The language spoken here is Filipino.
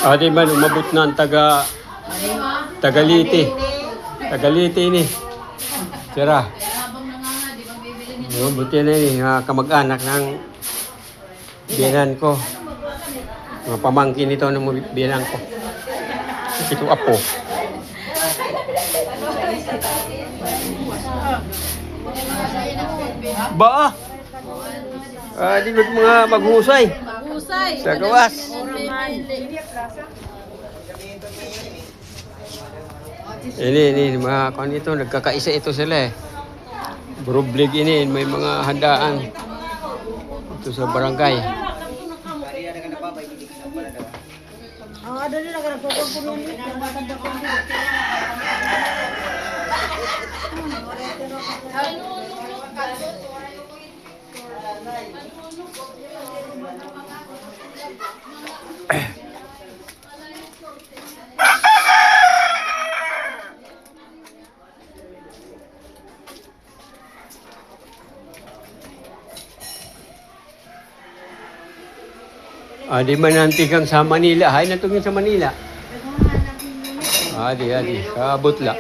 Adi man, umabot na ang Tagalite. Tagalite ni. Tira. Buti na ni, kamag-anak ng biyanan ko. Mga pamangkin ito ng biyanan ko. Ito apo. Ba? Di ba mga maghusay? Sa gawas. Ini mga kan ito, nagkakaisa ito sila eh. Brublig ini, may mga handaan. Ito sa barangay. Di man nanti kang sa Manila. Hay natungin sa Manila. Adi. Kabot la.